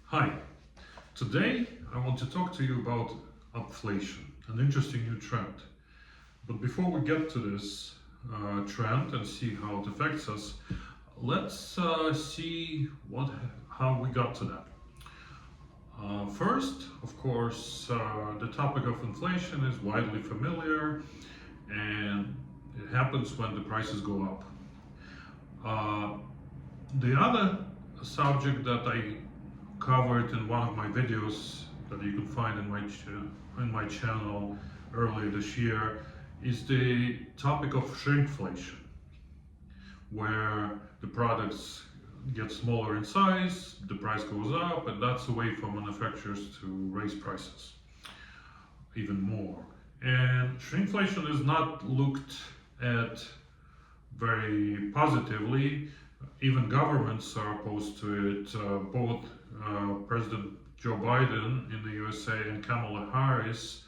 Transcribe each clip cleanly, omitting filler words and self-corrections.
Hi, today I want to talk to you about upflation, an interesting new trend. But before we get to this trend and see how it affects us, let's see how we got to that. First, of course, the topic of inflation is widely familiar and it happens when the prices go up. The other subject that I covered in one of my videos that you can find in my channel earlier this year is the topic of shrinkflation, where the products get smaller in size, the price goes up, and that's a way for manufacturers to raise prices even more. And shrinkflation is not looked at very positively. Even governments are opposed to it. Both President Joe Biden in the USA and Kamala Harris,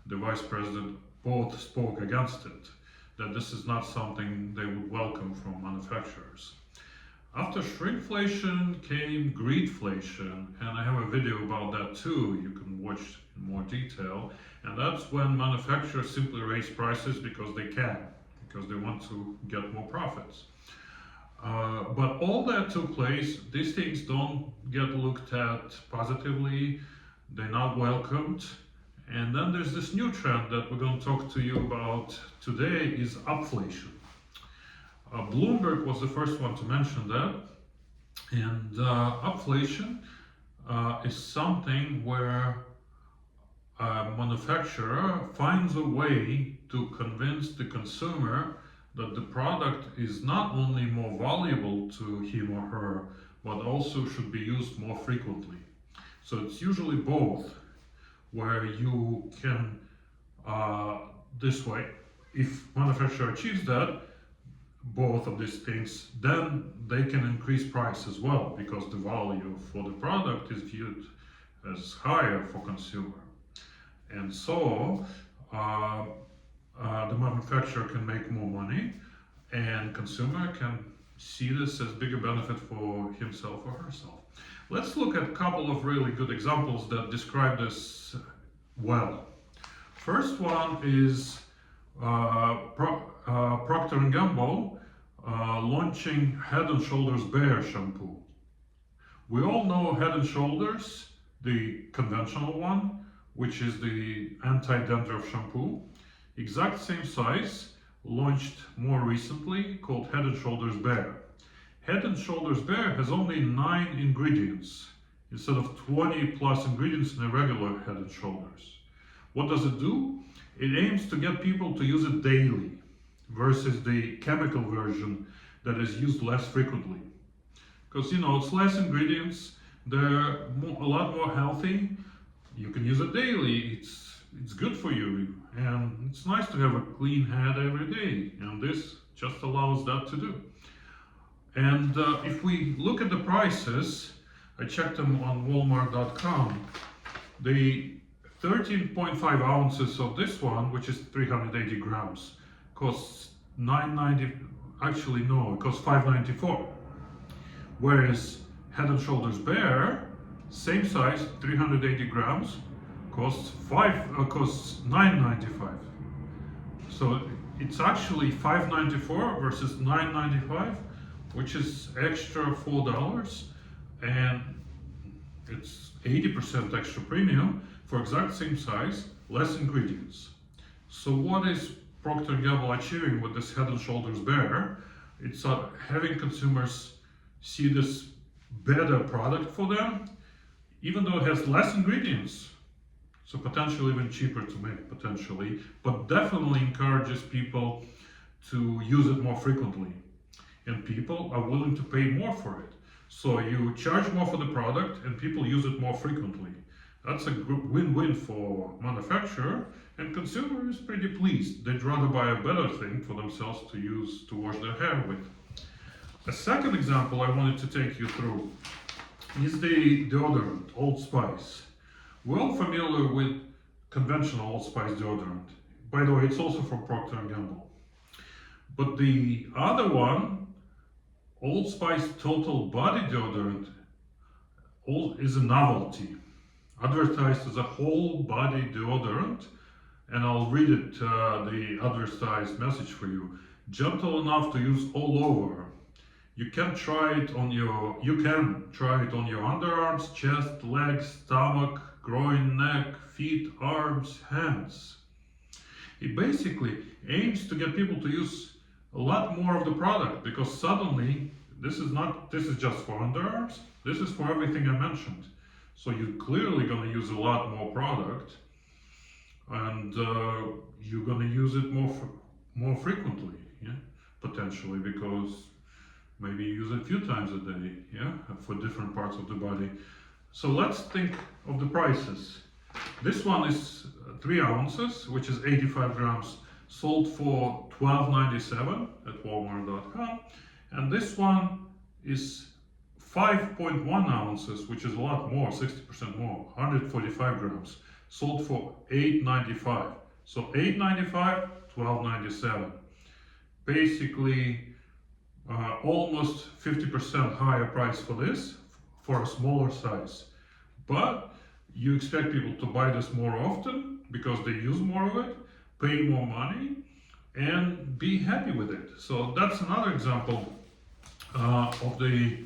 the vice president, both spoke against it, that this is not something they would welcome from manufacturers. After shrinkflation came greedflation, and I have a video about that too, you can watch in more detail. And that's when manufacturers simply raise prices because they can, because they want to get more profits. But all that took place, these things don't get looked at positively, they're not welcomed. And then there's this new trend that we're going to talk to you about today is upflation. Bloomberg was the first one to mention that. And upflation is something where a manufacturer finds a way to convince the consumer that the product is not only more valuable to him or her, but also should be used more frequently. So it's usually both, where you can, this way, if manufacturer achieves that, both of these things, then they can increase price as well, because the value for the product is viewed as higher for consumer. And so, the manufacturer can make more money and consumer can see this as bigger benefit for himself or herself. Let's look at a couple of really good examples that describe this well. First one is Procter & Gamble launching Head & Shoulders Bare shampoo. We all know Head & Shoulders, the conventional one, which is the anti-dandruff shampoo. Exact same size, launched more recently, called Head & Shoulders Bare. Head & Shoulders Bare has only 9 ingredients instead of 20 plus ingredients in a regular Head & Shoulders. What does it do? It aims to get people to use it daily versus the chemical version that is used less frequently. Because it's less ingredients, they're a lot more healthy. You can use it daily, it's good for you, and it's nice to have a clean head every day, and this just allows that to do. And if we look at the prices, I checked them on walmart.com, the 13.5 ounces of this one, which is 380 grams, costs $9.90, actually no, it costs $5.94. Whereas Head & Shoulders Bare, same size, 380 grams, costs $9.95. So it's actually $5.94 versus $9.95, which is extra $4, and it's 80% extra premium for exact same size, less ingredients. So what is Procter & Gamble achieving with this Head & Shoulders Bare? It's having consumers see this better product for them, even though it has less ingredients, so potentially even cheaper to make, potentially, but definitely encourages people to use it more frequently. And people are willing to pay more for it. So you charge more for the product and people use it more frequently. That's a win-win for manufacturer, and consumer is pretty pleased. They'd rather buy a better thing for themselves to use to wash their hair with. A second example I wanted to take you through is the deodorant, Old Spice. We're all familiar with conventional Old Spice deodorant. By the way, it's also from Procter & Gamble. But the other one, Old Spice Total Body Deodorant, is a novelty, advertised as a whole body deodorant, and I'll read it, the advertised message for you. Gentle enough to use all over. You can try it on your underarms, chest, legs, stomach, groin, neck, feet, arms, hands. It basically aims to get people to use a lot more of the product, because suddenly this is just for underarms, this is for everything I mentioned. So you're clearly going to use a lot more product, and you're going to use it more frequently, yeah, potentially, because maybe you use it a few times a day, yeah, for different parts of the body. So let's think of the prices. This one is 3 ounces, which is 85 grams, sold for $12.97 at Walmart.com. And this one is 5.1 ounces, which is a lot more, 60% more, 145 grams, sold for $8.95. So $8.95, $12.97. Basically, almost 50% higher price for this, for a smaller size. But you expect people to buy this more often because they use more of it, pay more money, and be happy with it. So that's another example of the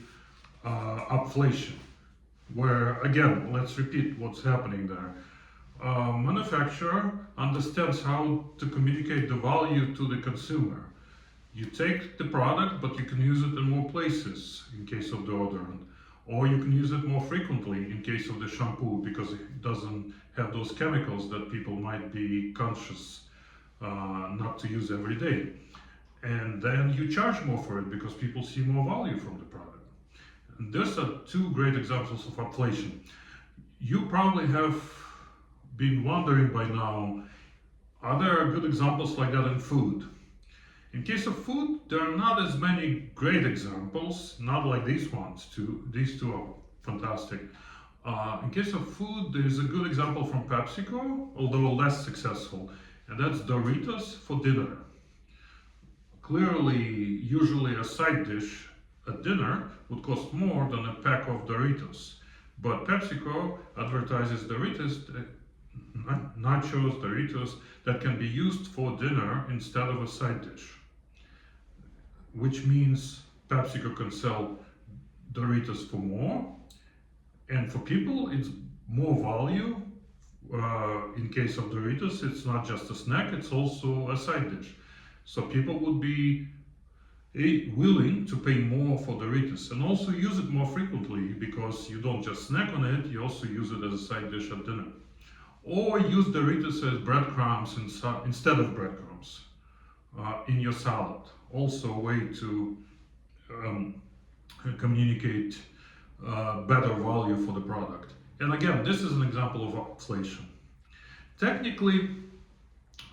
upflation, where, again, let's repeat what's happening there. Manufacturer understands how to communicate the value to the consumer. You take the product, but you can use it in more places in case of deodorant, or you can use it more frequently in case of the shampoo, because it doesn't have those chemicals that people might be conscious not to use every day. And then you charge more for it because people see more value from the product. And those are 2 great examples of upflation. You probably have been wondering by now, are there good examples like that in food? In case of food, there are not as many great examples, not like these ones too. These 2 are fantastic. In case of food, there's a good example from PepsiCo, although less successful, and that's Doritos for dinner. Clearly, usually a side dish at dinner would cost more than a pack of Doritos, but PepsiCo advertises Doritos, nachos, Doritos, that can be used for dinner instead of a side dish, which means PepsiCo can sell Doritos for more, and for people it's more value. In case of Doritos, it's not just a snack, it's also a side dish. So people would be willing to pay more for Doritos and also use it more frequently, because you don't just snack on it, you also use it as a side dish at dinner. Or use Doritos as breadcrumbs instead of breadcrumbs in your salad. Also a way to communicate better value for the product. And again, this is an example of upflation. Technically,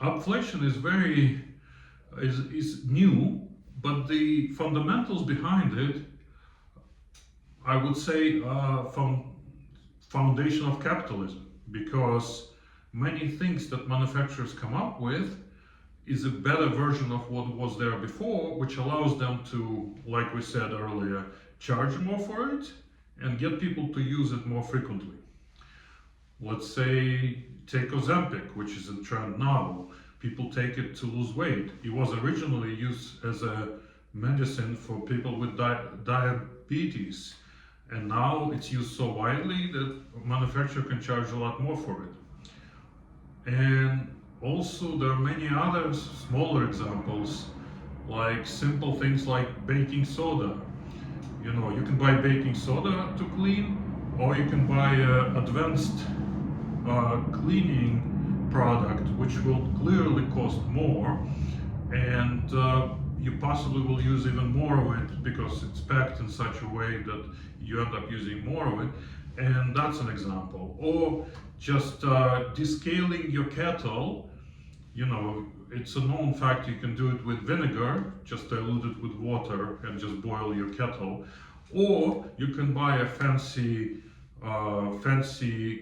upflation is new, but the fundamentals behind it, I would say, from foundation of capitalism, because many things that manufacturers come up with is a better version of what was there before, which allows them to, like we said earlier, charge more for it and get people to use it more frequently. Let's say, take Ozempic, which is a trend now. People take it to lose weight. It was originally used as a medicine for people with diabetes, and now it's used so widely that manufacturer can charge a lot more for it. And also there are many other smaller examples, like simple things like baking soda. You know, you can buy baking soda to clean, or you can buy an advanced cleaning product, which will clearly cost more, and you possibly will use even more of it because it's packed in such a way that you end up using more of it, and that's an example. Or just descaling your kettle. You know, it's a known fact you can do it with vinegar, just dilute it with water and just boil your kettle. Or you can buy a fancy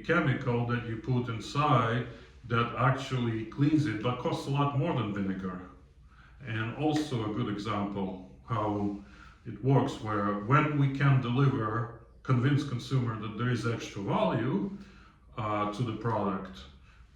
chemical that you put inside that actually cleans it, but costs a lot more than vinegar. And also a good example how it works, where when we can deliver convince consumer that there is extra value to the product,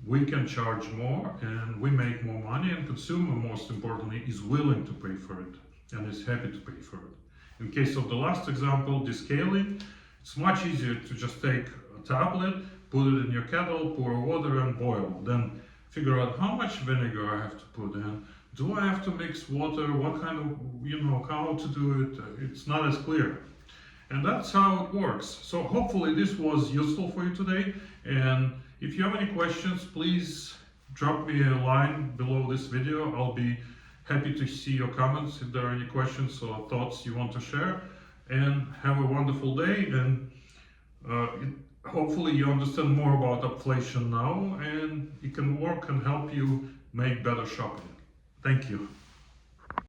we can charge more and we make more money, and consumer, most importantly, is willing to pay for it and is happy to pay for it. In case of the last example, descaling, it's much easier to just take a tablet, put it in your kettle, pour water and boil. Then figure out how much vinegar I have to put in. Do I have to mix water? What kind of, how to do it? It's not as clear. And that's how it works. So hopefully this was useful for you today. And if you have any questions, please drop me a line below this video. I'll be happy to see your comments if there are any questions or thoughts you want to share. And have a wonderful day. And hopefully you understand more about Upflation now, and it can work and help you make better shopping. Thank you.